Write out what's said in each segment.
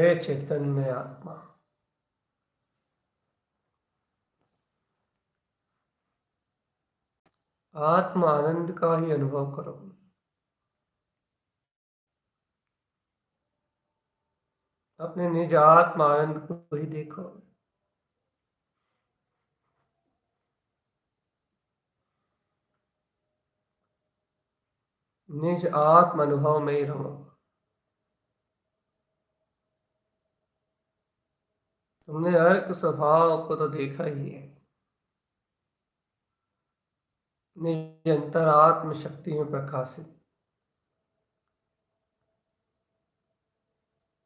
हे चैतन्य आत्मा, आत्म आनंद का ही अनुभव करो। अपने निज आत्म आनंद को ही देखो। निज आत्म अनुभव में ही रहो। तुमने अर्क स्वभाव को तो देखा ही है। निज अंतरात्म शक्ति में प्रकाशित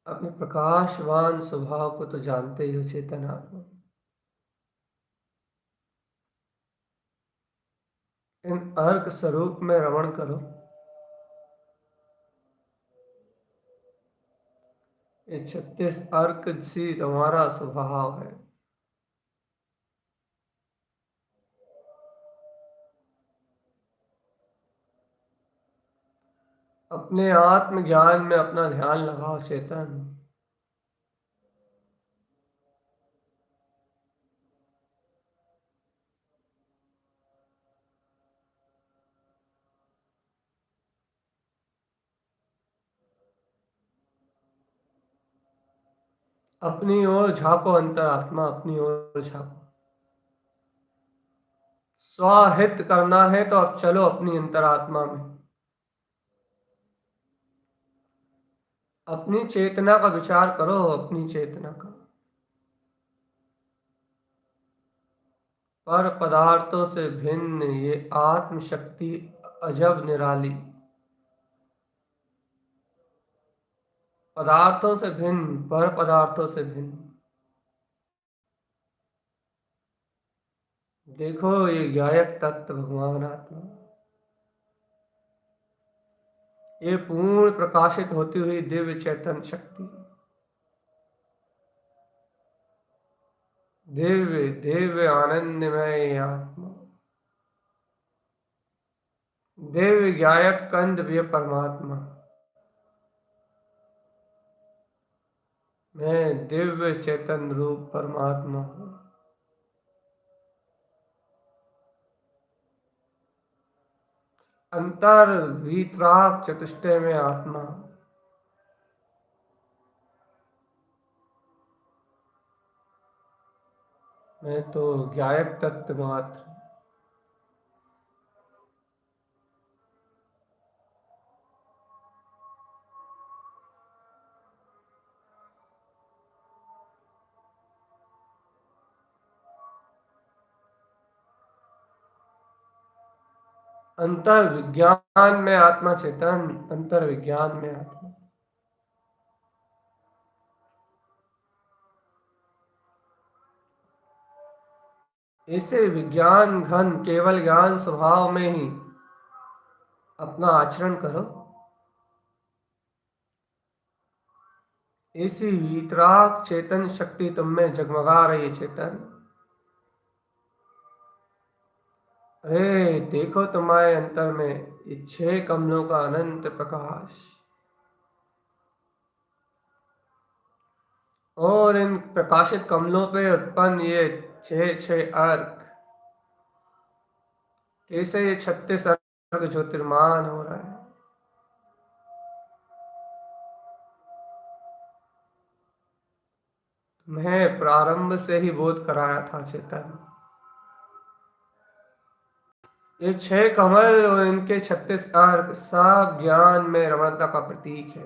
अपने प्रकाशवान स्वभाव को तो जानते ही हो चेतन आत्मा। इन अर्क स्वरूप में रमण करो। ये 36 अर्क सी तुम्हारा स्वभाव है। अपने आत्म ज्ञान में अपना ध्यान लगाओ चेतन। अपनी ओर झांको, अंतरात्मा अपनी ओर झांको। स्वाहित करना है तो अब चलो अपनी अंतरात्मा में। अपनी चेतना का विचार करो, अपनी चेतना का। पर पदार्थों से भिन्न ये आत्म शक्ति अजब निराली। पदार्थों से भिन्न, पर पदार्थों से भिन्न। देखो ये गायक तत्व भगवान आत्मा, ये पूर्ण प्रकाशित होती हुई दिव्य चेतन शक्ति, दिव्य दिव्य आनंदमय आत्मा, दिव्य गायक कंद भी परमात्मा। मैं दिव्य चेतन रूप परमात्मा हूँ। अंतर वीतराग चतुष्टय में आत्मा। मैं तो गायक तत्व मात्र। अंतर विज्ञान में आत्मा चेतन, अंतर विज्ञान में आत्मा। इसे विज्ञान घन केवल ज्ञान स्वभाव में ही अपना आचरण करो। इसी वीतराग चेतन शक्ति तुम में जगमगा रही है चेतन। अरे देखो तुम्हारे अंतर में ये 6 कमलों का अनंत प्रकाश, और इन प्रकाशित कमलों पे उत्पन्न ये 6 अर्क। कैसे ये 36 अर्क ज्योतिर्मान हो रहा है। तुम्हें प्रारंभ से ही बोध कराया था चेतन। ये 6 कमल और इनके 36 अर्क सब ज्ञान में रमणता का प्रतीक है।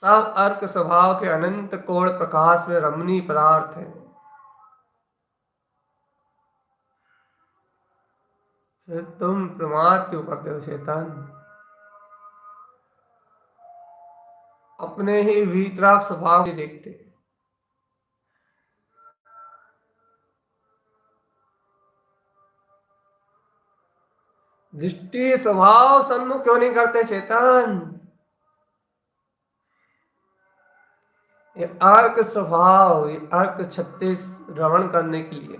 सब अर्क स्वभाव के अनंत कोण प्रकाश में रमणीय पदार्थ है। फिर तुम प्रमाद क्यों करते हो चेतन। अपने ही वीतराग स्वभाव को देखते। दृष्टि स्वभाव सन्मुख क्यों नहीं करते चेतन। ये अर्क स्वभाव, ये अर्क 36 रमण करने के लिए।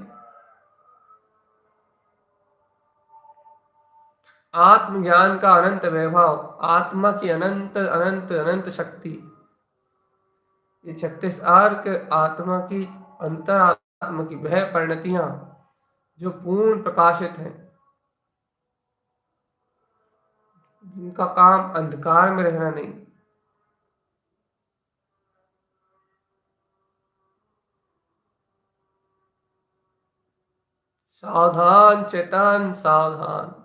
आत्मज्ञान का अनंत वैभव, आत्मा की अनंत अनंत अनंत शक्ति, ये 36 अर्क आत्मा की, अंतरात्मा की वह परिणतियां जो पूर्ण प्रकाशित हैं, जिनका काम अंधकार में रहना नहीं। सावधान चेतन सावधान।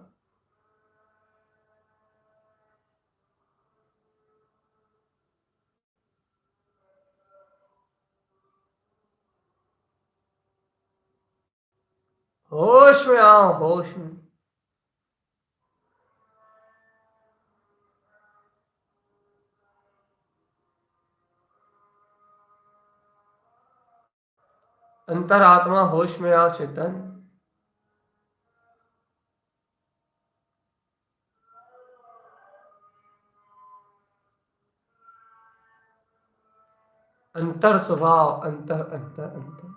होश में आओ, होश में। अंतरात्मा होश में आओ चेतन। अंतर स्वभाव, अंतर अंतर अंतर।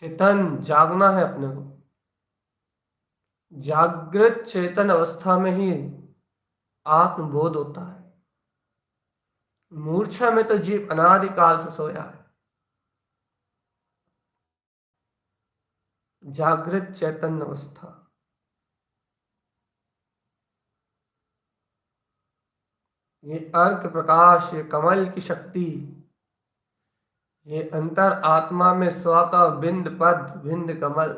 चेतन जागना है अपने को। जागृत चेतन अवस्था में ही आत्मबोध होता है। मूर्छा में तो जीव अनादिकाल से सोया है। जागृत चैतन्य अवस्था, ये अर्क प्रकाश, ये कमल की शक्ति, ये अंतर आत्मा में स्व का बिंद पद, बिंद कमल,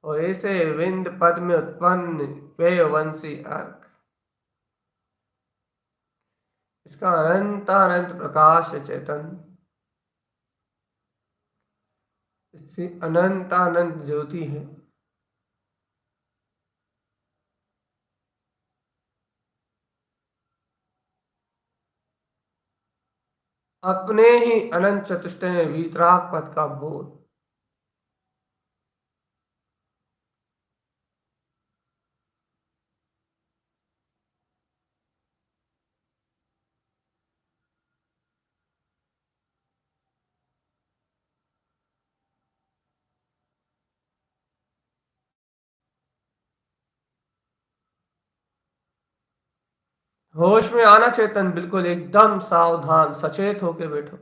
और ऐसे विंद पद में उत्पन्न पेयवंशी अर्क, इसका अनंत अनंत प्रकाश है चेतन, इसकी अनंत अनंत ज्योति है। अपने ही अनंत चतुष्टय में वीतराग पद का बोध। होश में आना चेतन, बिल्कुल एकदम सावधान सचेत होके बैठो।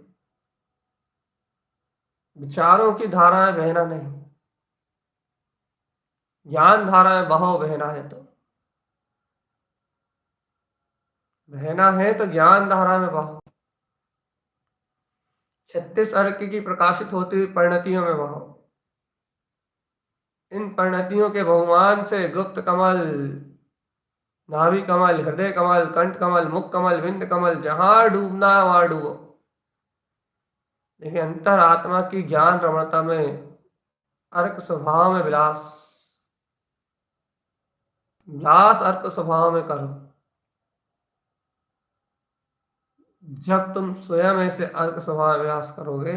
विचारों की धारा में बहना नहीं, ज्ञान धारा में बहो, बहना है तो, बहना है तो ज्ञान धारा में बहो। 36 अर्क की प्रकाशित होती हुई परिणतियों में बहो। इन परिणतियों के बहुमान से गुप्त कमल, नाभि कमल, हृदय कमल, कंठ कमल, मुख कमल, विंद कमल, जहां डूबना है वहां डूबो। देखिए अंतर आत्मा की ज्ञान रमणता में, अर्क स्वभाव में विलास, विलास अर्क स्वभाव में करो। जब तुम स्वयं ऐसे अर्क स्वभाव विलास करोगे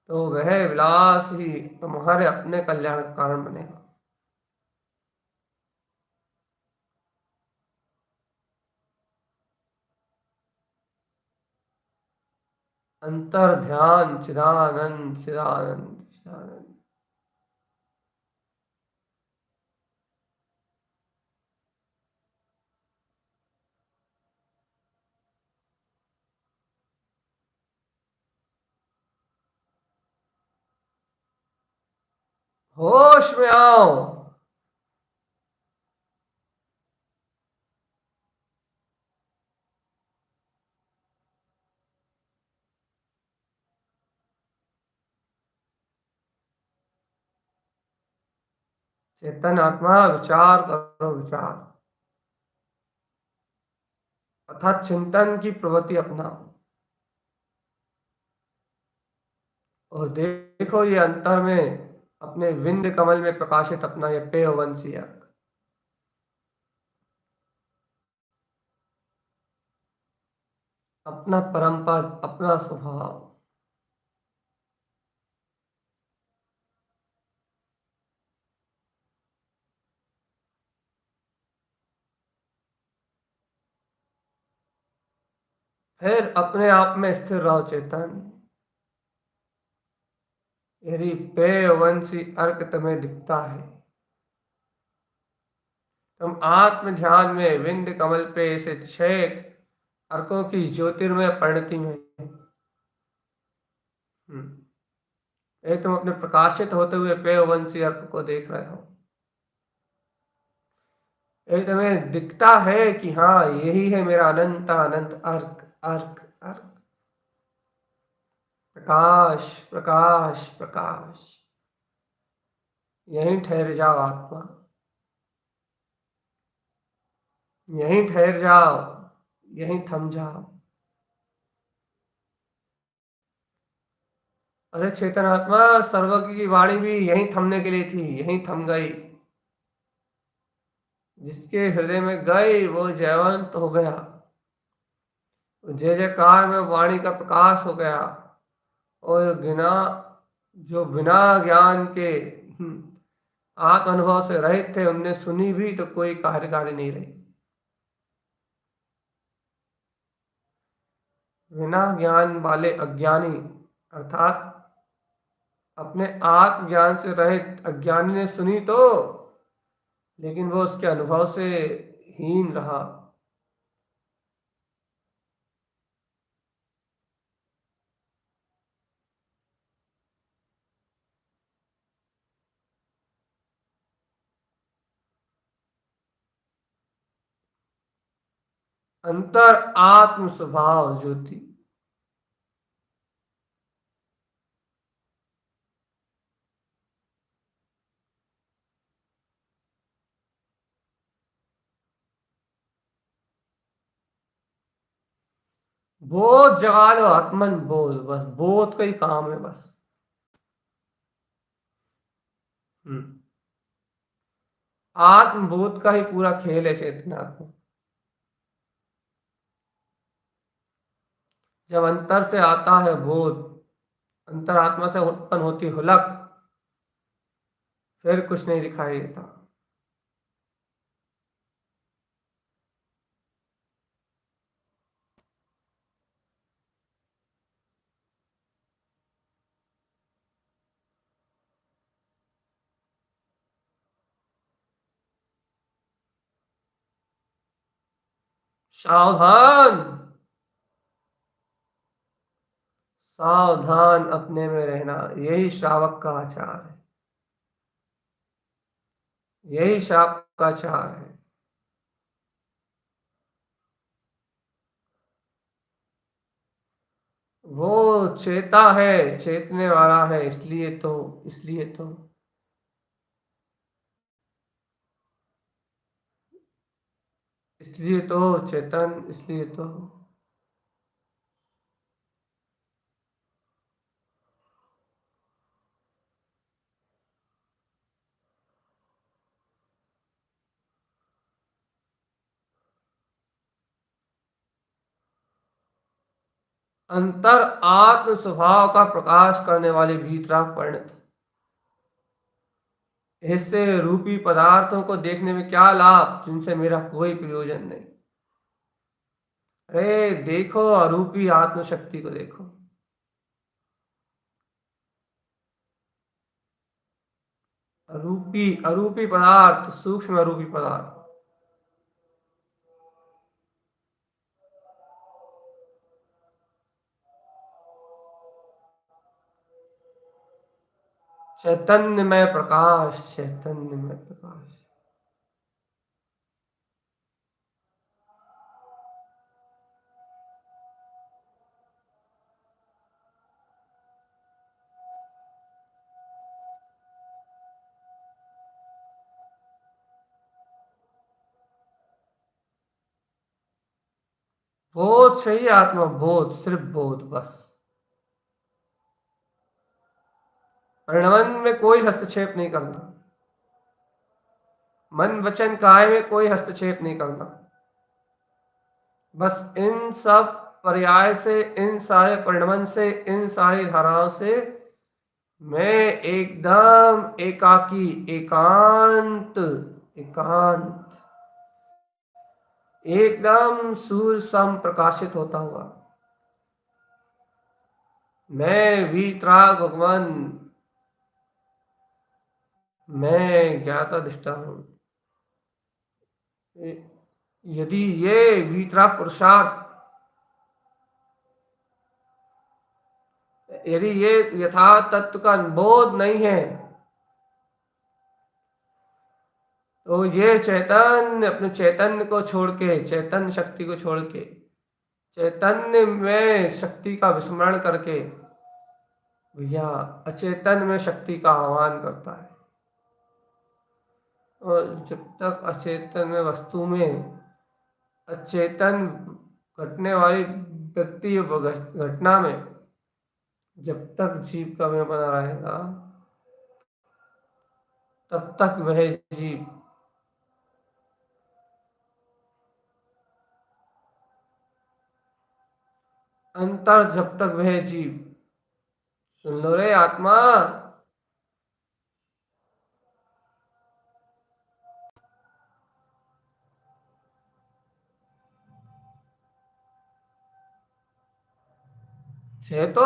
तो वह विलास ही तुम्हारे अपने कल्याण का कारण बनेगा। अंतर ध्यान चिदानंद चिदानंद चिदानंद। होश में आओ। चेतन आत्मा विचार करो, विचार अर्थात चिंतन की प्रवृत्ति अपनाओ, और देखो ये अंतर में अपने विंद कमल में प्रकाशित अपना ये पेयवंशी अर्क। अपना परम पद, अपना स्वभाव। फिर अपने आप में स्थिर रहो चेतन। यदि पेयवंशी अर्क तुम्हें दिखता है, तुम आत्म ध्यान में विंद कमल पे ऐसे 6 अर्कों की ज्योतिर्मय परिणति में। ये तुम अपने प्रकाशित होते हुए पेयवंशी अर्क को देख रहे हो। ये तुम्हें दिखता है कि हाँ, यही है मेरा अनंत अनंत अर्क अर्क अर्क। प्रकाश प्रकाश प्रकाश। यहीं ठहर जाओ आत्मा, यहीं ठहर जाओ, यहीं थम जाओ। अरे चेतन आत्मा, सर्वज्ञ की वाणी भी यहीं थमने के लिए थी, यहीं थम गई। जिसके हृदय में गई वो जयवंत हो गया। जय जयकार में वाणी का प्रकाश हो गया। और बिना जो बिना ज्ञान के आत्म अनुभव से रहित थे, उनने सुनी भी तो कोई कार्यकारी नहीं रही। बिना ज्ञान वाले अज्ञानी अर्थात अपने आत्मज्ञान से रहित अज्ञानी ने सुनी तो, लेकिन वो उसके अनुभव से हीन रहा। अंतर आत्म स्वभाव ज्योति। बोध जगा लो, आत्मन बोध, बस बोध का ही काम है बस। हम्म आत्मबोध का ही पूरा खेल है चेतनात्मा। जब अंतर से आता है बोध, अंतरात्मा से उत्पन्न होती हुलक, फिर कुछ नहीं दिखाई देता। सावधान, सावधान अपने में रहना, यही श्रावक का आचार है, यही श्रावक का आचार है। वो चेता है, चेतने वाला है, इसलिए तो इसलिए तो चेतन, इसलिए तो अंतर आत्म स्वभाव का प्रकाश करने वाली भीतराग परिणति। इससे रूपी पदार्थों को देखने में क्या लाभ, जिनसे मेरा कोई प्रयोजन नहीं। अरे देखो, अरूपी आत्मशक्ति को देखो। अरूपी अरूपी पदार्थ, सूक्ष्म अरूपी पदार्थ। चैतन्यमय प्रकाश, चैतन्यमय प्रकाश। बोध चाहिए आत्मा, बोध, सिर्फ बोध बस। परिणमन में कोई हस्तक्षेप नहीं करना, मन वचन काय में कोई हस्तक्षेप नहीं करना। बस इन सब पर्याय से, इन सारे परिणमन से, इन सारी धाराओं से मैं एकदम एकाकी, एकांत, एकांत, एकदम सूर्य सम प्रकाशित होता हुआ मैं वीतराग भगवान, मैं ज्ञाता दृष्टा हूं। यदि ये वीतराग पुरुषार्थ, यदि ये यथार्थ तत्व का बोध नहीं है, तो ये चैतन्य अपने चैतन्य को छोड़ के, चैतन्य शक्ति को छोड़ के, चैतन्य में शक्ति का विस्मरण करके भैया अचेतन में शक्ति का आह्वान करता है। और जब तक अचेतन में वस्तु में अचेतन घटने वाली व्यक्ति घटना में जब तक जीव का मैं बना रहेगा, तब तक वह जीव अंतर, जब तक वह जीव, सुन लो रे आत्मा, से तो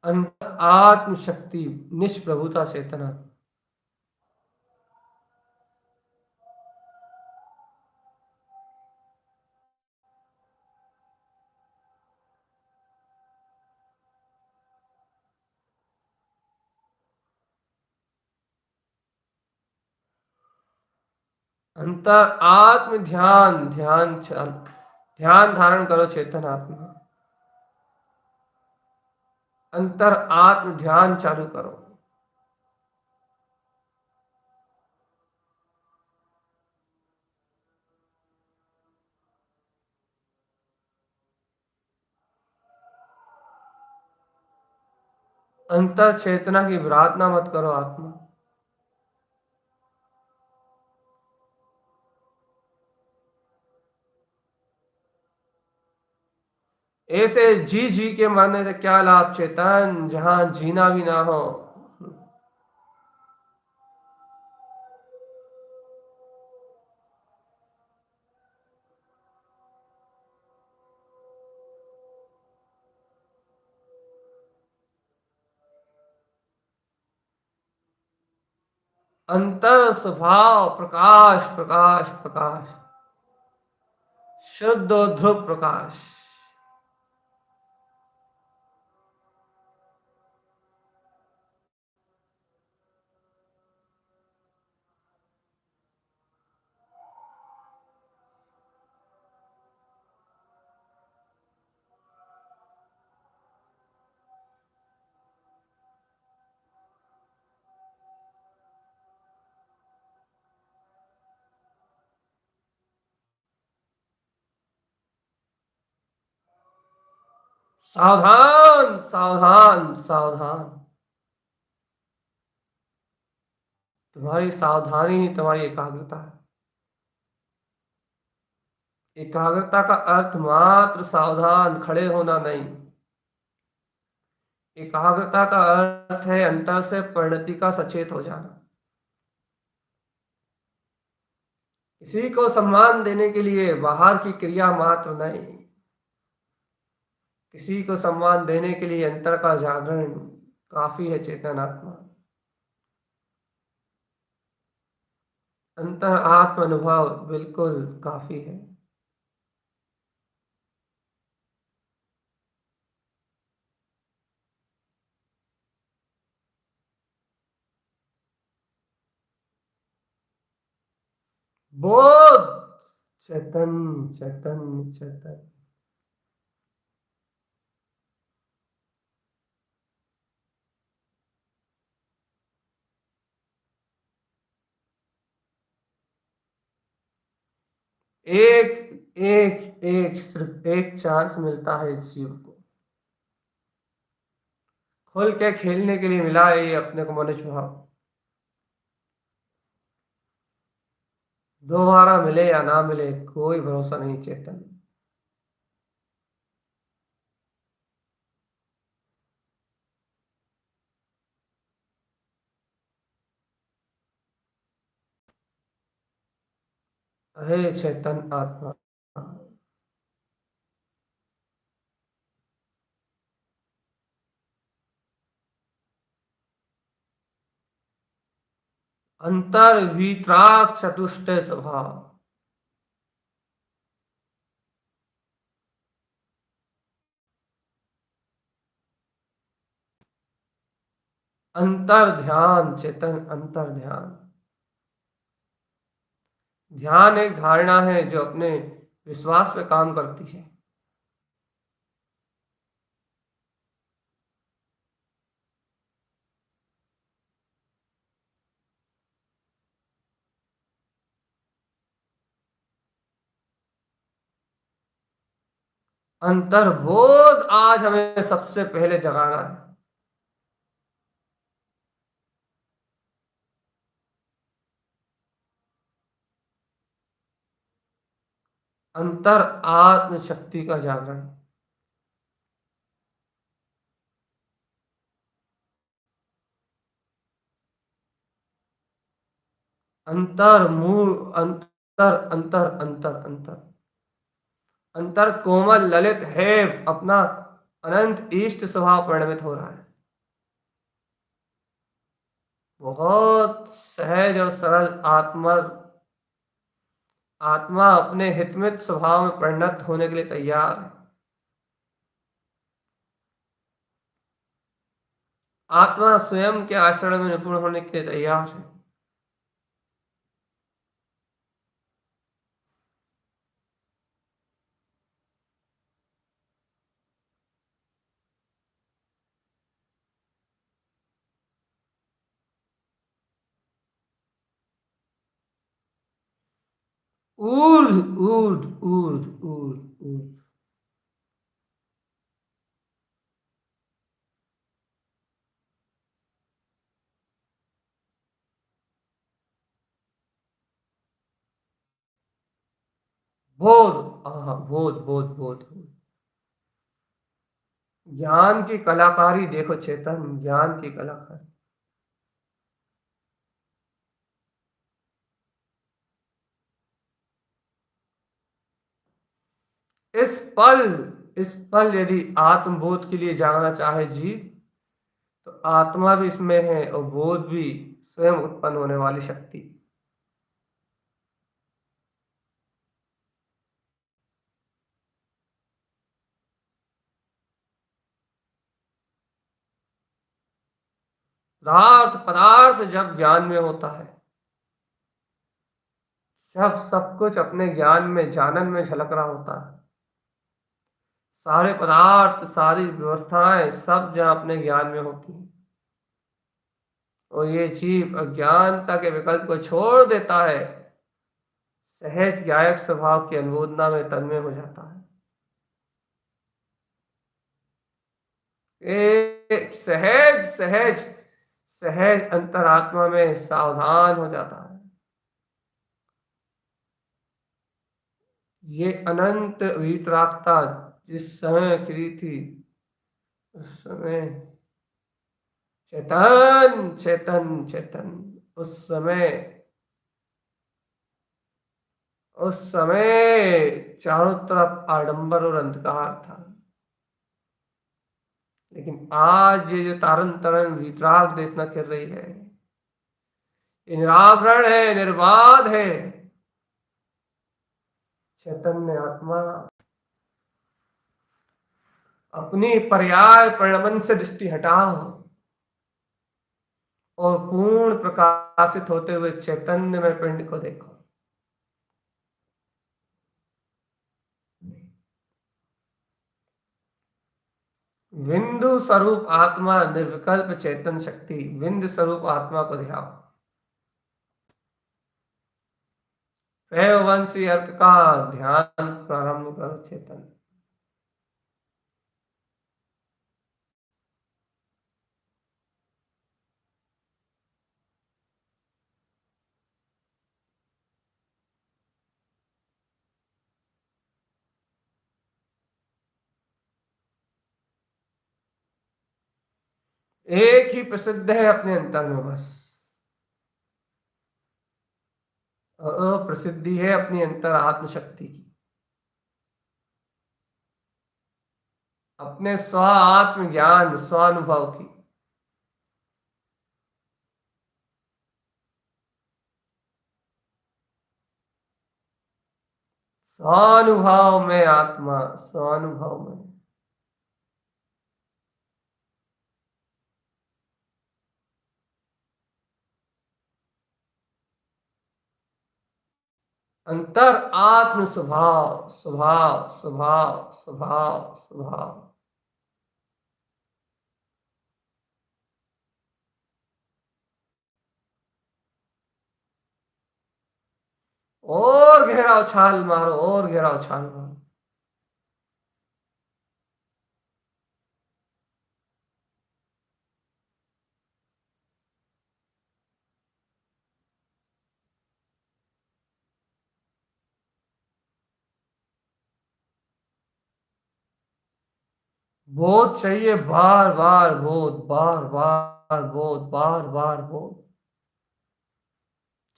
अंतर आत्म शक्ति, निष्प्रभुता चेतना, अंतर आत्म ध्यान, ध्यान धारण करो चेतन आत्मा, अंतर आत्म ध्यान चालू करो। अंतर चेतना की प्रार्थना मत करो आत्मा, ऐसे जी जी के मरने से क्या लाभ चेतन, जहां जीना भी ना हो। अंतर स्वभाव प्रकाश, प्रकाश, प्रकाश, शुद्ध और ध्रुव प्रकाश। सावधान, सावधान, सावधान, तुम्हारी सावधानी ही तुम्हारी एकाग्रता है। एकाग्रता का अर्थ मात्र सावधान खड़े होना नहीं, एकाग्रता का अर्थ है अंतर से परिणति का सचेत हो जाना। किसी को सम्मान देने के लिए बाहर की क्रिया मात्र नहीं, किसी को सम्मान देने के लिए अंतर का जागरण काफी है। चेतनात्मा अंतर आत्म अनुभव बिल्कुल काफी है। बोध, चेतन, चेतन, चेतन, एक एक सिर्फ एक चांस मिलता है इस जीव को। खुल के खेलने के लिए मिला है ये अपने को मनुष्य भाव। दोबारा मिले या ना मिले कोई भरोसा नहीं चेतन। अरे चेतन आत्मा, अंतर वीतराग चतुष्ट स्वभाव। अंतर ध्यान चेतन, अंतर ध्यान। ध्यान एक धारणा है जो अपने विश्वास पे काम करती है। अंतर्बोध आज हमें सबसे पहले जगाना है। अंतर आत्म शक्ति का जागरण। अंतर मूल, अंतर अंतर अंतर अंतर अंतर कोमल ललित है, अपना अनंत इष्ट स्वभाव परिणमित हो रहा है। बहुत सहज और सरल आत्मा, आत्मा अपने हितमित स्वभाव में परिणत होने के लिए तैयार है। आत्मा स्वयं के आचरण में निपुण होने के लिए तैयार है। ऊर्ध ऊर्ध ऊर्ध ऊर्ध ऊर्ध। बोध, हाँ बोध बोध बोध। ज्ञान की कलाकारी देखो चेतन, ज्ञान की कलाकारी। इस पल, इस पल यदि आत्मबोध के लिए जागना चाहे जीव, तो आत्मा भी इसमें है और बोध भी स्वयं उत्पन्न होने वाली शक्ति। पदार्थ पदार्थ जब ज्ञान में होता है, जब सब कुछ अपने ज्ञान में जानन में झलक रहा होता है, सारे पदार्थ सारी व्यवस्थाएं सब जहाँ अपने ज्ञान में होती हैं, और ये जीव अज्ञानता के विकल्प को छोड़ देता है, सहज गायक स्वभाव की अनुमोदना में तन्मय हो जाता है। एक सहज सहज सहज अंतरात्मा में सावधान हो जाता है। ये अनंत वीतरागता जिस समय खिली थी, उस समय चेतन चेतन चेतन, उस समय, उस समय चारों तरफ आडंबर और अंधकार था। लेकिन आज ये जो तारन तरन वीतराग देशना कर रही है, ये निरावरण है, निर्बाध है। चैतन्य आत्मा अपनी पर्याय परिणमन से दृष्टि हटाओ और पूर्ण प्रकाशित होते हुए चैतन्य में पिंड को देखो। बिंदु स्वरूप आत्मा, निर्विकल्प चेतन शक्ति, बिंदु स्वरूप आत्मा को ध्याओ। वंशी अर्क का ध्यान प्रारंभ करो चेतन। एक ही प्रसिद्ध है अपने अंतर में बस, और अप्रसिद्धि है अपनी अंतर आत्मशक्ति की, अपने स्व आत्म ज्ञान स्वानुभव की। स्वानुभव में आत्मा, स्वानुभव में। अंतर आत्म स्वभाव, स्वभाव स्वभाव स्वभाव स्वभाव। और गहरा उछाल मारो, और गहरा उछाल मारो। बोध चाहिए, बार बार बोध, बार बार बोध, बार बार बोध।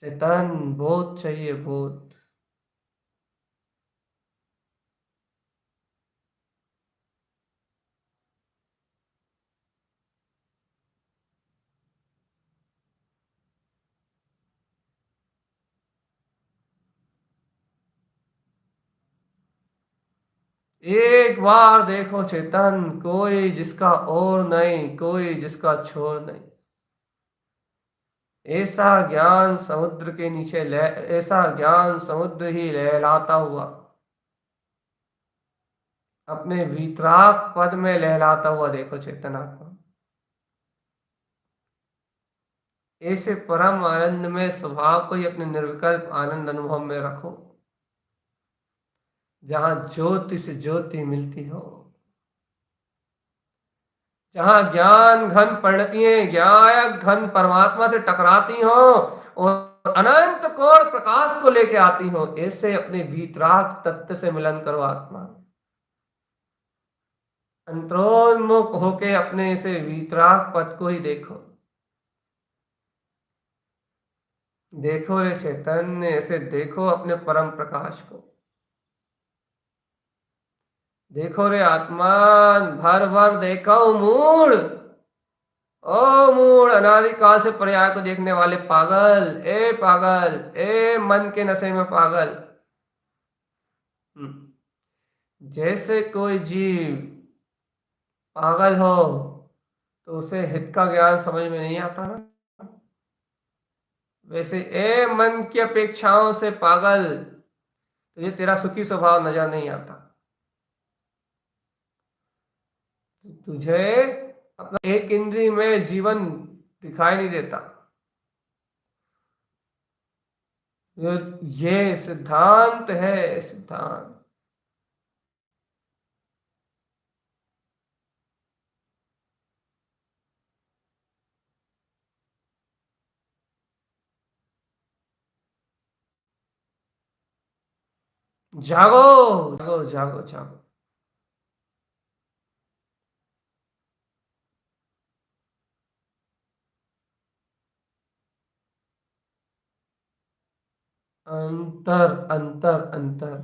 चेतन बोध चाहिए, बोध। एक बार देखो चेतन, कोई जिसका और नहीं, कोई जिसका छोर नहीं। ऐसा ज्ञान समुद्र के नीचे ऐसा ज्ञान समुद्र ही लहलाता हुआ, अपने वीतराग पद में लहलाता हुआ देखो चेतन आत्मा। ऐसे परम आनंद में स्वभाव को ही अपने निर्विकल्प आनंद अनुभव में रखो, जहां ज्योति से ज्योति मिलती हो, जहां ज्ञान घन परिणतियां ज्ञायक घन परमात्मा से टकराती हो और अनंत कोण प्रकाश को लेके आती हो। ऐसे अपने वीतराग तत्व से मिलन करो आत्मा, अंतरोन्मुख होके अपने इसे वीतराग पद को ही देखो। देखो रे चैतन्य, ऐसे देखो अपने परम प्रकाश को। देखो रे आत्मान, भर भर देखो मूड, ओ मूड, अनादिकाल से पर्याय को देखने वाले पागल, ए पागल, ए मन के नशे में पागल। जैसे कोई जीव पागल हो तो उसे हित का ज्ञान समझ में नहीं आता ना, वैसे ए मन की अपेक्षाओं से पागल, तुझे तेरा सुखी स्वभाव नजर नहीं आता। तुझे अपना एक इंद्रिय में जीवन दिखाई नहीं देता। ये सिद्धांत है, सिद्धांत। जागो, जागो जागो जागो। अंतर अंतर अंतर।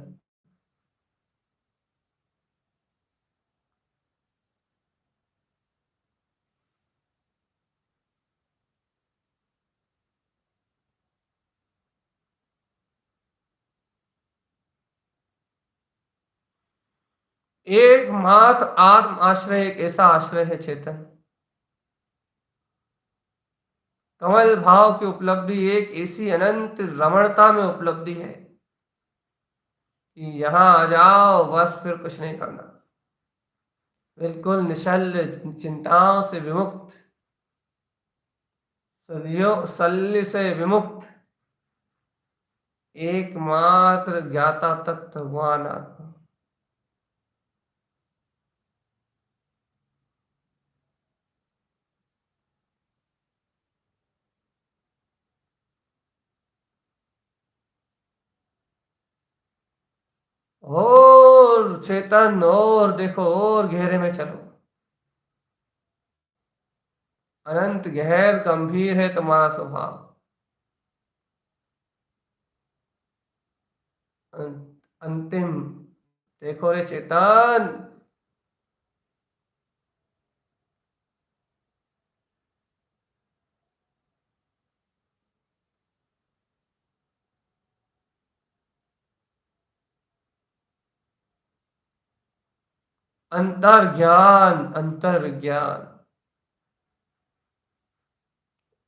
एकमात्र आत्म आश्रय एक ऐसा आश्रय है चेतन, कमल भाव की उपलब्धि एक ऐसी अनंत रमणता में उपलब्धि है कि यहां आ जाओ, बस फिर कुछ नहीं करना। बिल्कुल निश्चल, चिंताओं से विमुक्त, शल्य से विमुक्त, एकमात्र ज्ञाता तत्व भगवान आत्मा। और चेतन, और देखो, और गहरे में चलो। अनंत गहर गंभीर है तुम्हारा स्वभाव। अंतिम देखो रे चेतन, अंतर ज्ञान, अंतर विज्ञान,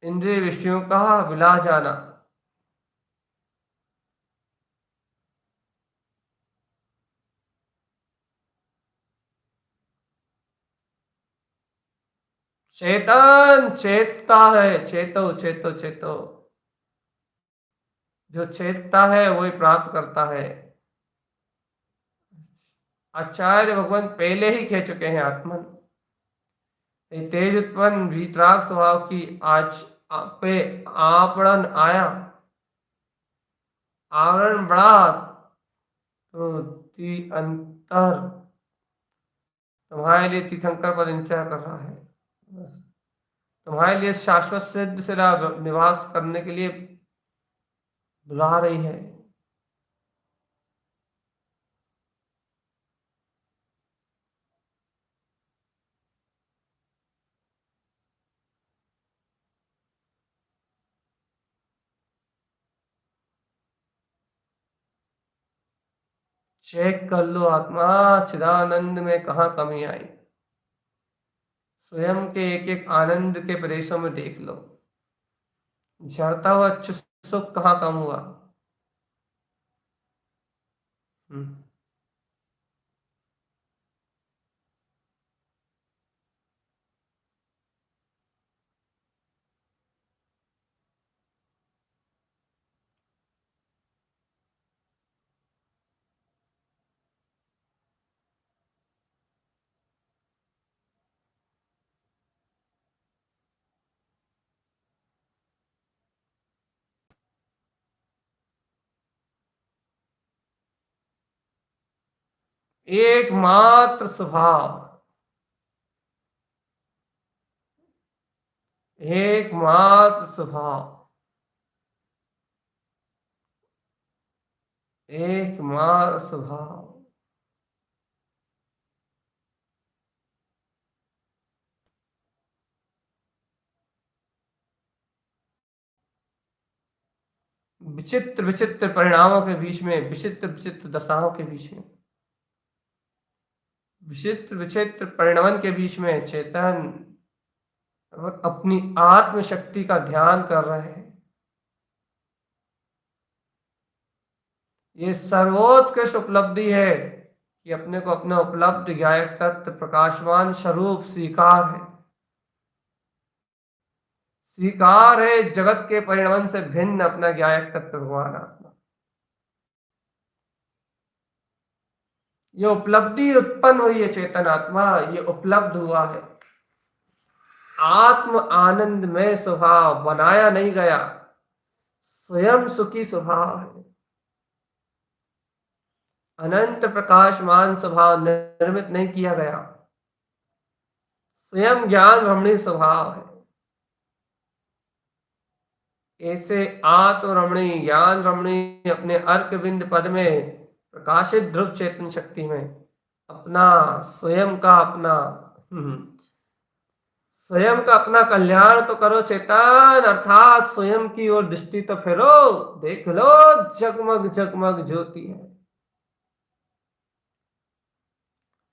इंद्रिय विषयों का विला जाना। चेतन चेतता है, चेतो चेतो चेतो। जो चेतता है वही प्राप्त करता है। आचार्य भगवान पहले ही कह चुके हैं, आत्मन ये तेज उत्पन्न वीतराग स्वभाव की आज पे आवरण आया, आवरण बढ़ा, तो अंतर तुम्हारे लिए तीर्थंकर पर इंतजार कर रहा है। तुम्हारे लिए शाश्वत सिद्ध से निवास करने के लिए बुला रही है। चेक कर लो आत्मा, चिदानंद में कहाँ कमी आई। स्वयं के एक एक आनंद के प्रदेशों में देख लो, झरता हुआ सुख कहाँ कम हुआ। हम्म। एकमात्र स्वभाव, एकमात्र स्वभाव, एकमात्र स्वभाव। विचित्र विचित्र परिणामों के बीच में, विचित्र विचित्र दशाओं के बीच में, विचित्र विचित्र परिणमन के बीच में चेतन अपनी आत्म शक्ति का ध्यान कर रहे हैं। ये सर्वोत्कृष्ट उपलब्धि है कि अपने को अपना उपलब्ध ज्ञायक तत्व प्रकाशमान स्वरूप स्वीकार है, स्वीकार है जगत के परिणमन से भिन्न अपना ज्ञायक तत्व भगवान आत्मा। ये उपलब्धि उत्पन्न हुई है चेतन आत्मा, ये उपलब्ध हुआ है। आत्म आनंद में स्वभाव बनाया नहीं गया, स्वयं सुखी स्वभाव है। अनंत प्रकाशमान स्वभाव निर्मित नहीं किया गया, स्वयं ज्ञान रमणीय स्वभाव है। ऐसे आत्म रमणीय, ज्ञान रमणीय अपने अर्क बिंद पद में प्रकाशित ध्रुव चेतन शक्ति में अपना स्वयं का अपना स्वयं का अपना कल्याण तो करो चेतन, अर्थात स्वयं की ओर दृष्टि तो फेरो, देख लो जगमग जगमग ज्योति है।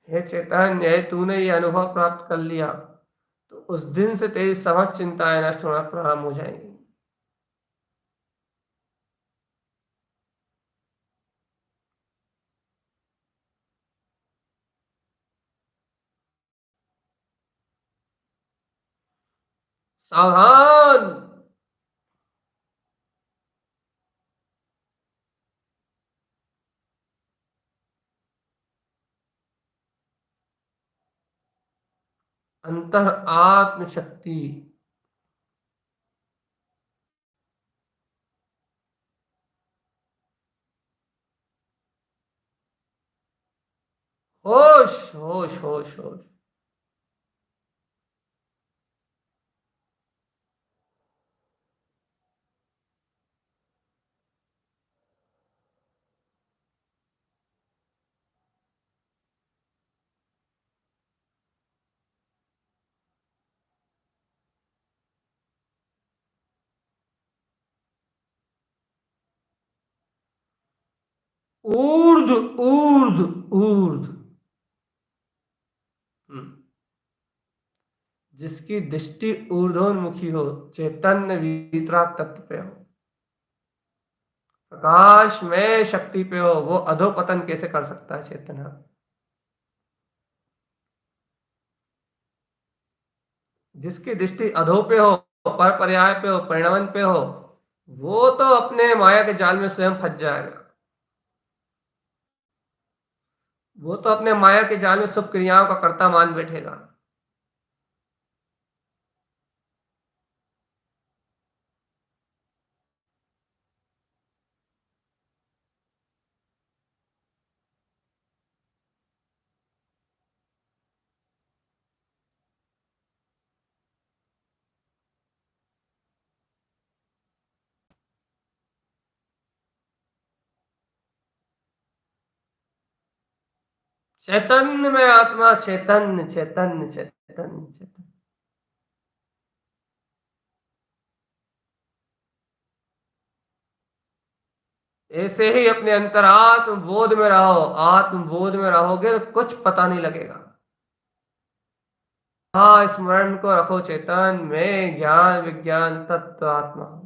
हे चेतन, यह तूने ये अनुभव प्राप्त कर लिया तो उस दिन से तेरी समझ चिंताएं नष्ट होना प्रारंभ हो जाएंगी। सावधान, अंतर आत्म शक्ति। होश होश होश होश। ऊर्ध ऊर्ध ऊर्ध। हम्म। जिसकी दृष्टि ऊर्ध्वोन्मुखी हो, चैतन्य वीतराग तत्व पे हो, प्रकाश में शक्ति पे हो, वो अधोपतन कैसे कर सकता है चेतना। जिसकी दृष्टि अधो पे हो, पर पर्याय पे हो, परिणमन पे हो, वो तो अपने माया के जाल में स्वयं फंस जाएगा। वो तो अपने माया के जाल में शुभ क्रियाओं का कर्ता मान बैठेगा। चैतन्य में आत्मा, चैतन्य चैतन्य चैतन्य चैतन्य। ऐसे ही अपने अंतरात्म बोध में रहो, आत्म बोध में रहोगे तो कुछ पता नहीं लगेगा। हाँ, स्मरण को रखो, चेतन में ज्ञान विज्ञान तत्व आत्मा।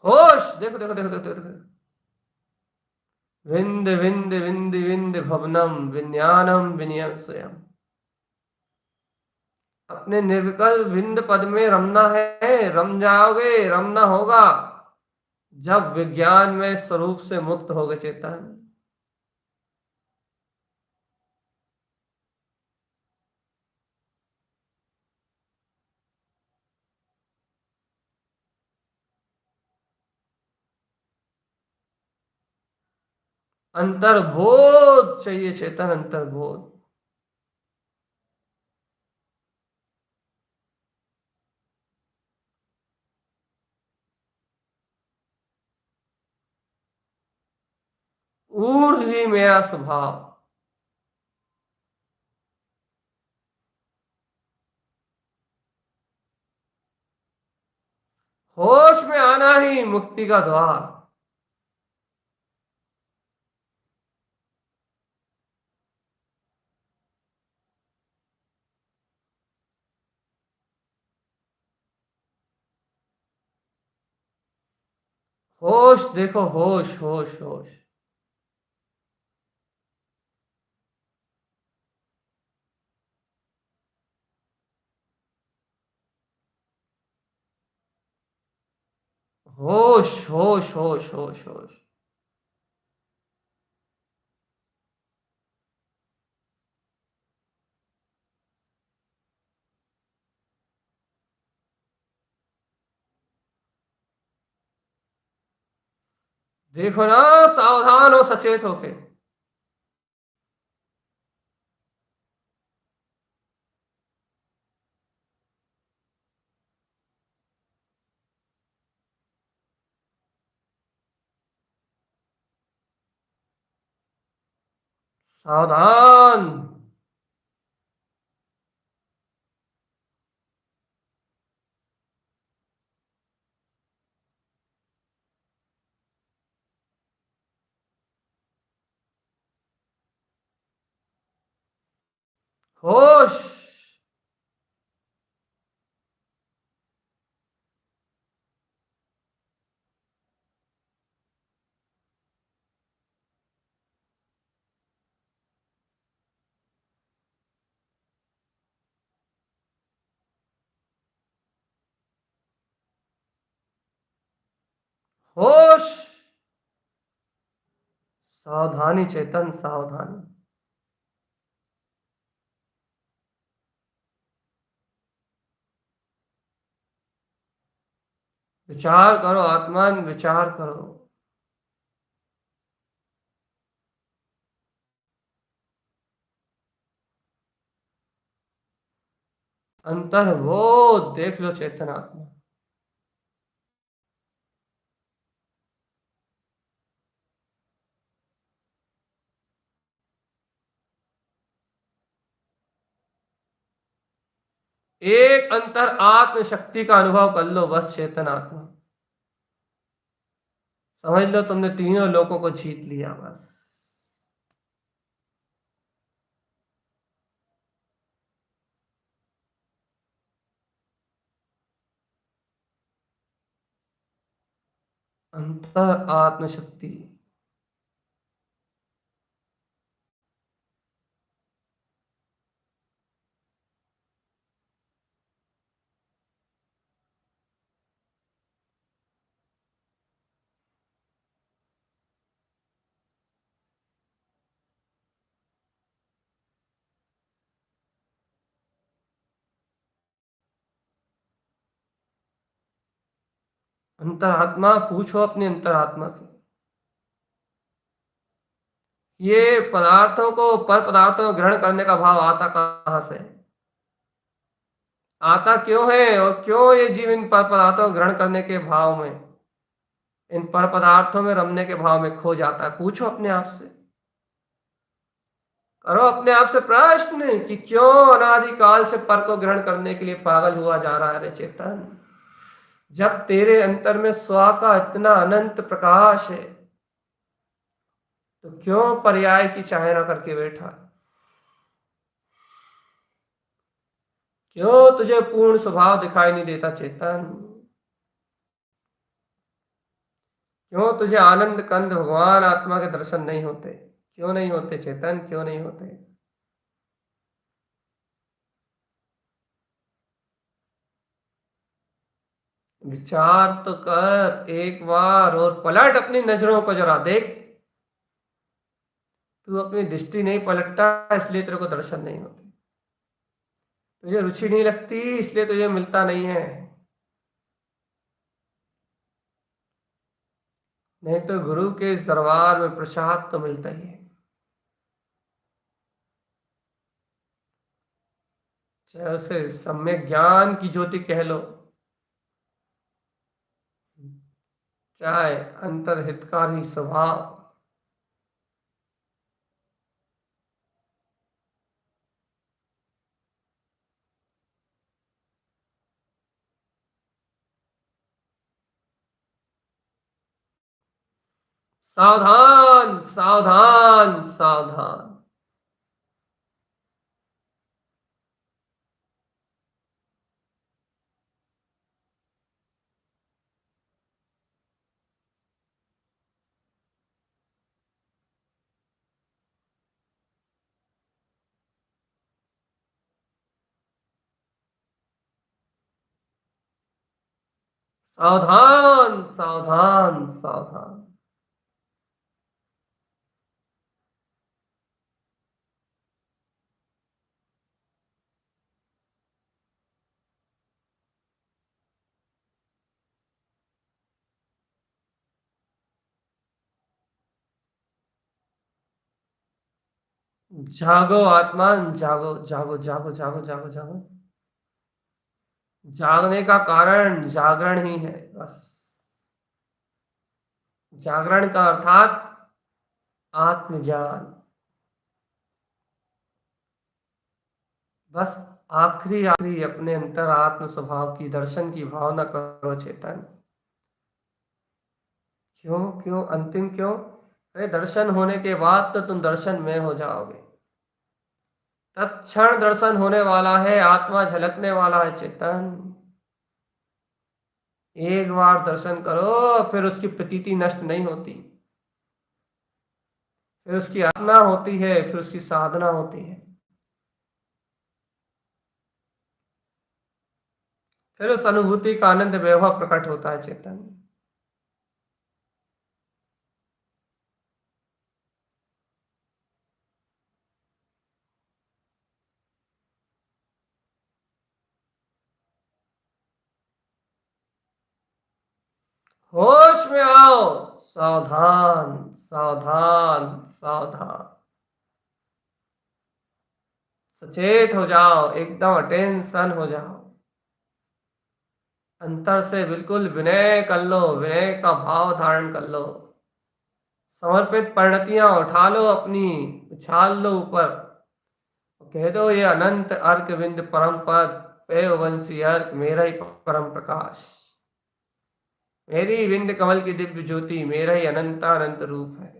होश, देखो देखो देखो देखो देखो। विंद विंद विंद विंद भवनम विज्ञानम विनियम स्वयं। अपने निर्विकल्प विंद पद में रमना है, रम जाओगे, रमना होगा जब विज्ञान में स्वरूप से मुक्त होगे चेतन। अंतर्बोध चाहिए चेतन, अंतर्बोध। ऊर्ध ही मेरा स्वभाव। होश में आना ही मुक्ति का द्वार। होश देखो, होश होश होश। होश होश होश होश होश। देखो ना, सावधान हो सचेत होके। सावधान। होश। होश, सावधानी चेतन, सावधानी। विचार करो आत्मन, विचार करो। अंतर वो देख लो चेतन आत्मा। एक अंतर आत्म शक्ति का अनुभव कर लो, बस चेतन आत्मा। समझ लो तुमने तीनों लोगों को जीत लिया, बस। अंतर आत्म शक्ति। अंतरात्मा पूछो अपनी अंतरात्मा से, ये पदार्थों को, पर पदार्थों को ग्रहण करने का भाव आता कहां से, आता क्यों है, और क्यों ये जीव इन पर पदार्थों को ग्रहण करने के भाव में, इन पर पदार्थों में रमने के भाव में खो जाता है? पूछो अपने आप से, करो अपने आप से प्रश्न कि क्यों अनादिकाल से पर को ग्रहण करने के लिए पागल हुआ जा रहा है रे चेतन। जब तेरे अंतर में स्व का इतना अनंत प्रकाश है, तो क्यों पर्याय की चाहना करके बैठा? क्यों तुझे पूर्ण स्वभाव दिखाई नहीं देता चेतन? क्यों तुझे आनंद कंद भगवान आत्मा के दर्शन नहीं होते? क्यों नहीं होते चेतन, क्यों नहीं होते? विचार तो कर एक बार, और पलट अपनी नजरों को जरा देख। तू अपनी दृष्टि नहीं पलटता, इसलिए तेरे को दर्शन नहीं होते। तुझे रुचि नहीं लगती, इसलिए तुझे मिलता नहीं है। नहीं तो गुरु के इस दरबार में प्रसाद तो मिलता ही है। चाहे उसे सम्यक ज्ञान की ज्योति कह लो, चाहे अंतर्हितकारी स्वभाव। सावधान, सावधान, सावधान। सावधान, सावधान, सावधान। जागो आत्मान, जागो, जागो, जागो, जागो, जागो, जागो। जागने का कारण जागरण ही है, बस। जागरण का अर्थात आत्मज्ञान। बस आखिरी आखिरी अपने अंतर आत्म स्वभाव की दर्शन की भावना करो चेतन। क्यों, क्यों अंतिम क्यों? अरे दर्शन होने के बाद तो तुम दर्शन में हो जाओगे। तत्क्षण दर्शन होने वाला है, आत्मा झलकने वाला है चेतन। एक बार दर्शन करो, फिर उसकी प्रतीति नष्ट नहीं होती। फिर उसकी आत्मा होती है, फिर उसकी साधना होती है। फिर उस अनुभूति का आनंद वैभव प्रकट होता है चेतन। होश में आओ, सावधान सावधान सावधान। सचेत हो जाओ, एकदम अटेंशन हो जाओ। अंतर से बिल्कुल विनय कर लो, विनय का भाव धारण कर लो। समर्पित परिणतियां उठा लो अपनी, उछाल लो ऊपर, कह दो ये अनंत अर्क विंद परम पद, पेयवंशी अर्क मेरा ही परम प्रकाश, मेरी विंद कमल की दिव्य ज्योति, मेरा ही अनंत अनंत रूप है।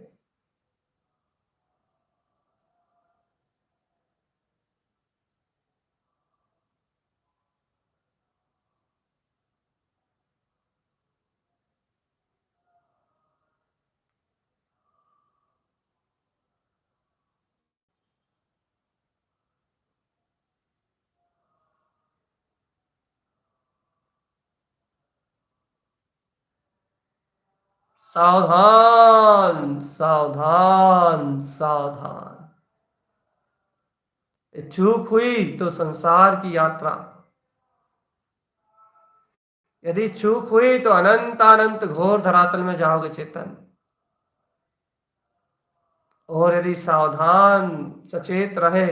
सावधान सावधान सावधान। चूक हुई तो संसार की यात्रा, यदि चूक हुई तो अनंत अनंत घोर धरातल में जाओगे चेतन। और यदि सावधान सचेत रहे,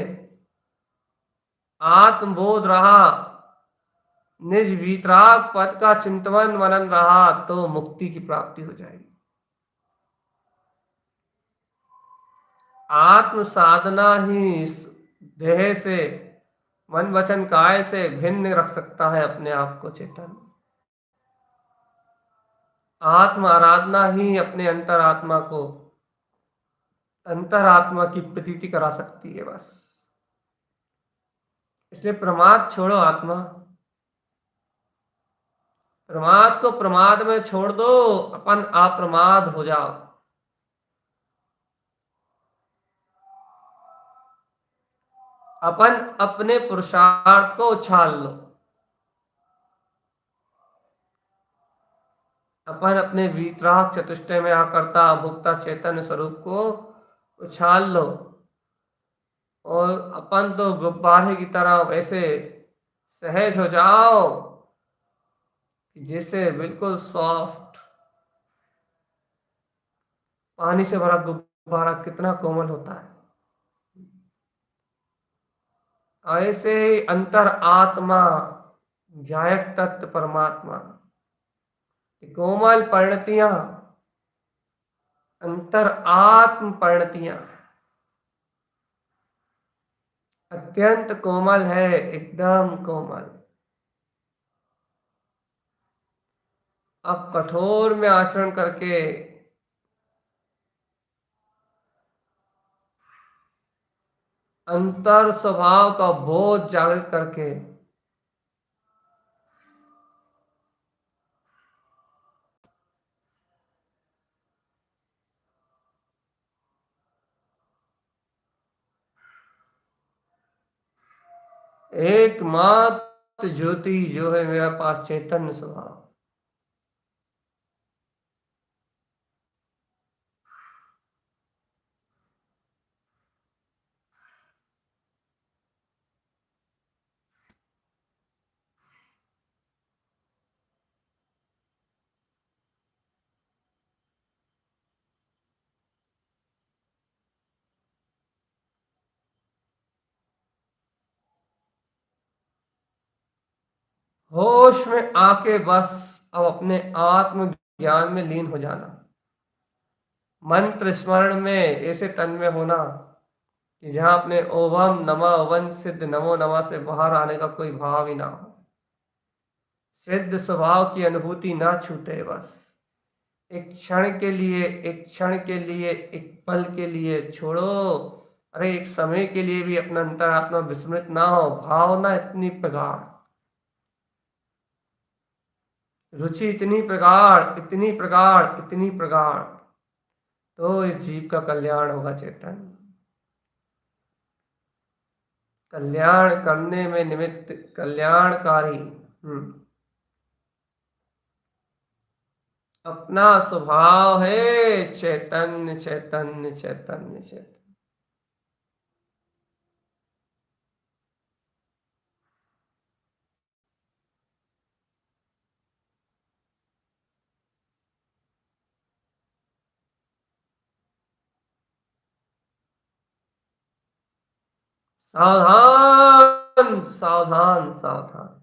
आत्मबोध रहा, निज वीतराग पद का चिंतवन मनन रहा, तो मुक्ति की प्राप्ति हो जाएगी। आत्म साधना ही इस देह से, मन वचन काय से भिन्न रख सकता है अपने आप को चेतन। आत्म आराधना ही अपने अंतरात्मा को अंतरात्मा की प्रतीति करा सकती है बस। इसलिए प्रमाद छोड़ो आत्मा, प्रमाद को प्रमाद में छोड़ दो, अपन अप्रमाद हो जाओ। अपन अपने पुरुषार्थ को उछाल लो, अपन अपने वीतराग चतुष्टय में आकर्ता भोक्ता चैतन्य स्वरूप को उछाल लो। और अपन तो गुब्बारे की तरह ऐसे सहज हो जाओ कि जैसे बिल्कुल सॉफ्ट पानी से भरा गुब्बारा कितना कोमल होता है, ऐसे ही अंतर आत्मा जायक तत्व परमात्मा कोमल परिणतियां, अंतर आत्म परिणतियां अत्यंत कोमल है, एकदम कोमल। अब कठोर में आचरण करके अंतर स्वभाव का बोध जागृत करके एकमात्र ज्योति जो है मेरा पास चैतन्य स्वभाव, होश में आके बस अब अपने आत्म ज्ञान में लीन हो जाना, मंत्र स्मरण में ऐसे तन में होना कि जहां अपने ओवम नमः वन सिद्ध नमो नमः से बाहर आने का कोई भाव ही ना हो, सिद्ध स्वभाव की अनुभूति ना छूटे बस। एक क्षण के लिए, एक क्षण के लिए, एक पल के लिए छोड़ो, अरे एक समय के लिए भी अपना अंतरात्मा विस्मृत ना हो, भावना इतनी प्रगाढ़, रुचि इतनी प्रगाढ़, इतनी प्रगाढ़, इतनी प्रगाढ़, तो इस जीव का कल्याण होगा चेतन। कल्याण करने में निमित्त कल्याणकारी अपना स्वभाव है चैतन्य चैतन्य चैतन्य चैतन्य। सावधान सावधान सावधान।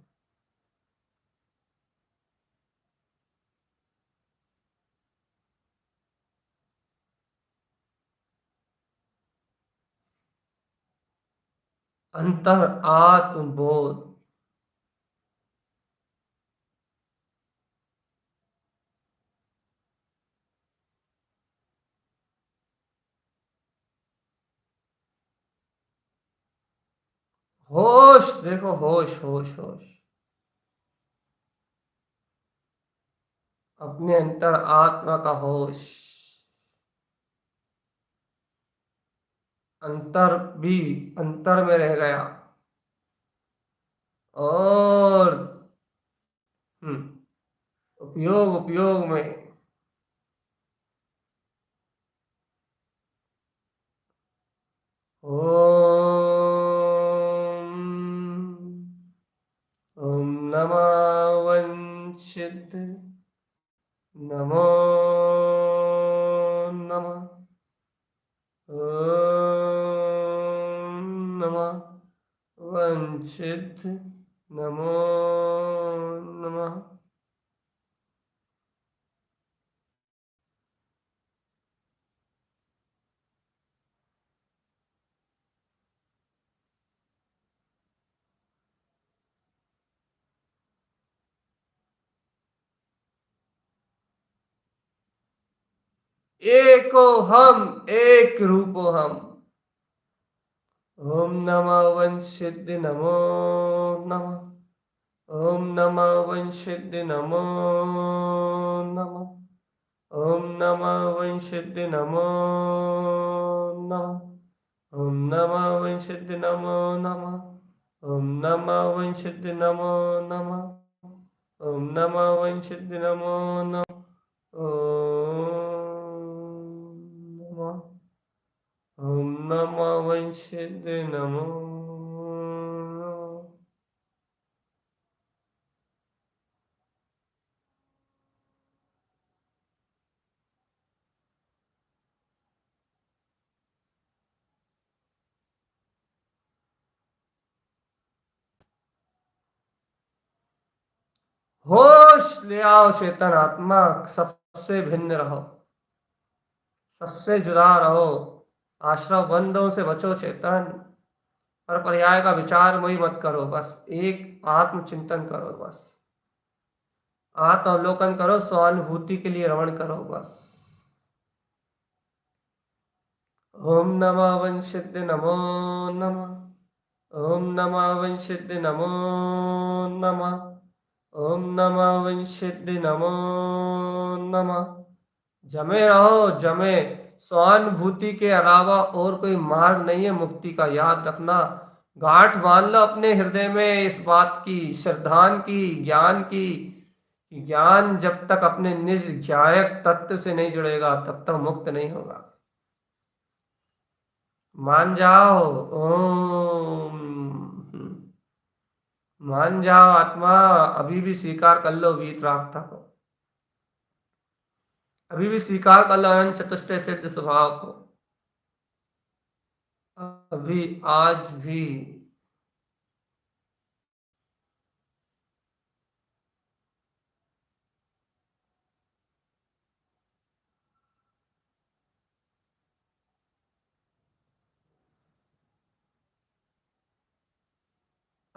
अंतर आत्म बोध। होश देखो, होश होश होश। अपने अंतर आत्मा का होश। अंतर भी अंतर में रह गया। और उपयोग उपयोग में। ओम। ओम नमः वंशित। नमो नमः। ओम नमः वंशित। नमो नमः। एको हम, एक रूपो हम। ओम नमः वंशित। नमो नमः। ओम नमः वंशित। नमो नमः। ओम नमः वंशित। नमो नमः। ओम नमः वंशित। नमो नमः। ओम नमः वंशित। नमो नमः। ओम नमः वंशित। नमो नमः। ओम नमः। ओम नमः वंशित। नमो नमः। होश ले आओ चेतन आत्मा। सबसे भिन्न रहो, सबसे जुदा रहो। आश्रम बंधों से बचो चेतन। पर पर्याय का विचार वही मत करो, बस एक आत्मचिंतन करो। बस आत्म अवलोकन करो, स्वानुभूति के लिए रमण करो बस। ओम नमः वंशित। नमो नमः। ओम नमः वंशित। नमो नमः। ओम नमः वंशित। नमो नमः। जमे रहो जमे। स्वानुभूति के अलावा और कोई मार्ग नहीं है मुक्ति का, याद रखना। गांठ बांध लो अपने हृदय में इस बात की, श्रद्धान की, ज्ञान की। ज्ञान जब तक अपने निज ज्ञायक तत्व से नहीं जुड़ेगा तब तक मुक्त नहीं होगा। मान जाओ। ओम। मान जाओ आत्मा। अभी भी स्वीकार कर लो वीतरागता को। अभी भी स्वीकार कर लो अनंत चतुष्टय सिद्ध स्वभाव को। अभी आज भी।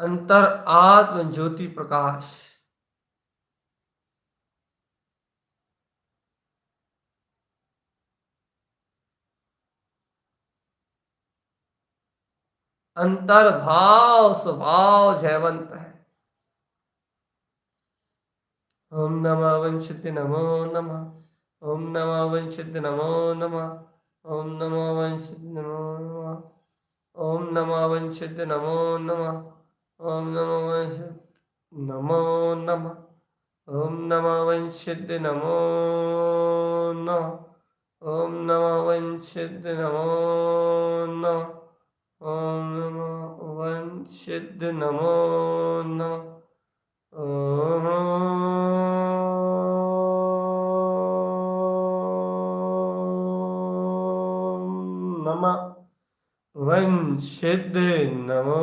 अंतर आत्म ज्योति प्रकाश। अंतर भाव स्वभाव जयवंत है। ओम नमः वंशित। नमो नमः। ओम नमः वंशित। नमो नमः। ओम नमः वंशित। नमो नमः। ओम नमः वंशित। नमो नमः। ओम नमः वंशित। नमो नमः। ओम नमः वंशित। नमो नमः। ओम नमः वंशित। नमो नमः। ओम नमः वंशित। नमो नमः। ओम नमः वंशिद नमो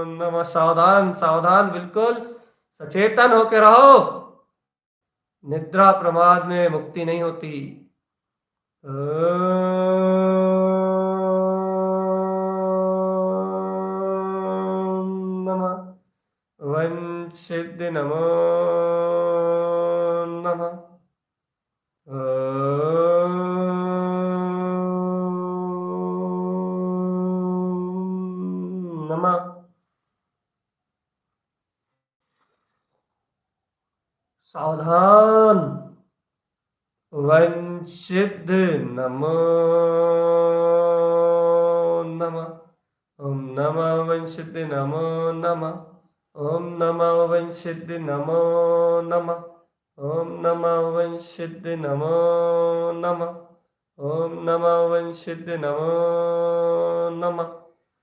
नमः। सावधान सावधान, बिल्कुल सचेतन होके रहो। निद्रा प्रमाद में मुक्ति नहीं होती। ओम नमः वंशिद नमो नमः। ओम नमः। सावधान। वंशिद नमो नमः। ओम नमः वंशिद नमो नमः। ओम नमः वंशिद नमो नमः। ओम नमः वंशिद नमो नमः। ओम नमः वंशिद नमो नमः।